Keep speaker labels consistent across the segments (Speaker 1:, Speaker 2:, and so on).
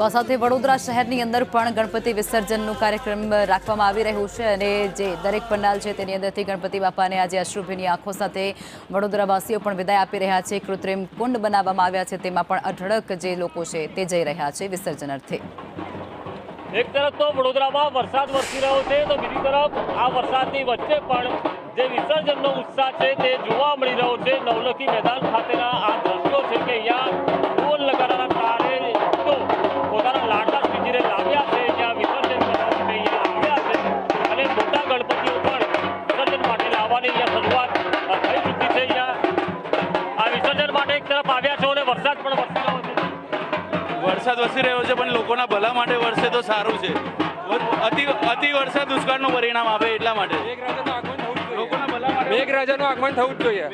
Speaker 1: તો આ સાથે વડોદરા શહેરની અંદર પણ ગણપતિ વિસર્જનનો કાર્યક્રમ રાખવામાં આવી રહ્યો છે અને જે દરેક પંડાલ છે તેની અંદરથી ગણપતિ બાપાને આજે અશ્રુભીની આંખો સાથે વડોદરાવાસીઓ પણ વિદાય આપી રહ્યા છે। કૃત્રિમ કુંડ બનાવવામાં આવ્યા છે, તેમાં પણ અઢળક જે લોકો છે તે જઈ રહ્યા છે વિસર્જન અર્થે।
Speaker 2: એક તરફ તો વડોદરામાં વરસાદ વરસી રહ્યો છે, તો બીજી તરફ આ વરસાદની વચ્ચે પણ જે વિસર્જનનો ઉત્સાહ છે તે જોવા મળી રહ્યો છે। નવલખી મેદાન ખાતેના આ દ્રશ્યો છે કે અહીંયા ઢોલ નગારાના તાલે ભક્તો પોતાના લાડલા શ્રીજીને લાવ્યા છે, જ્યાં વિસર્જન કરવા માટે અહીંયા આવ્યા છે અને મોટા ગણપતિઓ પણ વિસર્જન માટે લાવવાની અહીંયા શરૂઆત થઈ ચૂકી છે। અહીંયા આ વિસર્જન માટે એક તરફ આવ્યા છો અને વરસાદ પણ વરસી રહ્યો છે।
Speaker 3: વરસાદ વરસી રહ્યો છે, પણ લોકોના ભલા માટે વરસે તો સારું છે। અતિ વરસાદ દુષ્કાળનું પરિણામ આપે એટલા માટે લોકોના ભલા માટે
Speaker 4: મેઘરાજાનું આગમન થવું જ જોઈએ।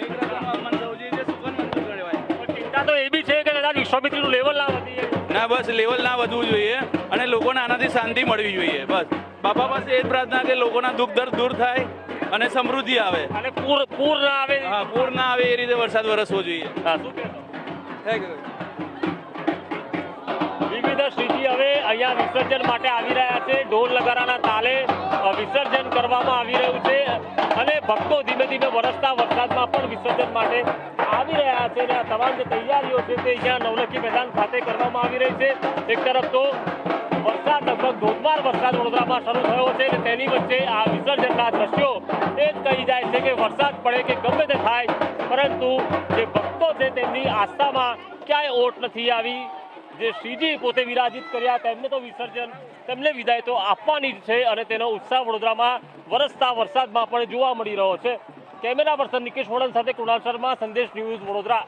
Speaker 2: ચિંતા તો એ બી છે કે કદાચ વિશ્વામિત્રીનું લેવલ ના વધી જાય।
Speaker 3: ના, બસ લેવલ ના વધવું જોઈએ અને લોકોને આનાથી શાંતિ મળવી જોઈએ। બસ બાપા પાસે એ જ પ્રાર્થના કે લોકોના દુઃખ દર્દ દૂર થાય અને સમૃદ્ધિ આવે
Speaker 2: અને પૂર ના આવે।
Speaker 3: હા, પૂર ના આવે એ રીતે વરસાદ વરસવો જોઈએ।
Speaker 2: હા, શું કહેશો?
Speaker 4: Thank you.
Speaker 2: વિવિધ શ્રીજી હવે અહીંયા વિસર્જન માટે આવી રહ્યા છે। ઢોલ નગારાના તાલે વિસર્જન કરવામાં આવી રહ્યું છે અને ભક્તો ધીમે ધીમે વરસતા વરસાદમાં પણ વિસર્જન માટે આવી રહ્યા છે અને આ તમામ જે તૈયારીઓ છે તે અહીંયા નવલખી મેદાન ખાતે કરવામાં આવી રહી છે। એક તરફ તો વરસાદ લગભગ ધોધમાર વરસાદ વડોદરામાં શરૂ થયો છે અને તેની વચ્ચે આ વિસર્જનના દ્રશ્યો એ જ કહી જાય છે કે વરસાદ પડે કે ગમે તે થાય, પરંતુ જે ભક્તો છે તેમની આસ્થામાં ક્યાંય ઓટ નથી આવી। જે શ્રીજી પોતે વિરાજિત કર્યા તેમને તો વિસર્જન, તેમને વિદાય તો આપવાની જ છે અને તેનો ઉત્સાહ વડોદરામાં વરસતા વરસાદમાં પણ જોવા મળી રહ્યો છે। કેમેરા પર્સન નિકેશ વડન સાથે કૃણાલ શર્મા, સંદેશ ન્યૂઝ, વડોદરા।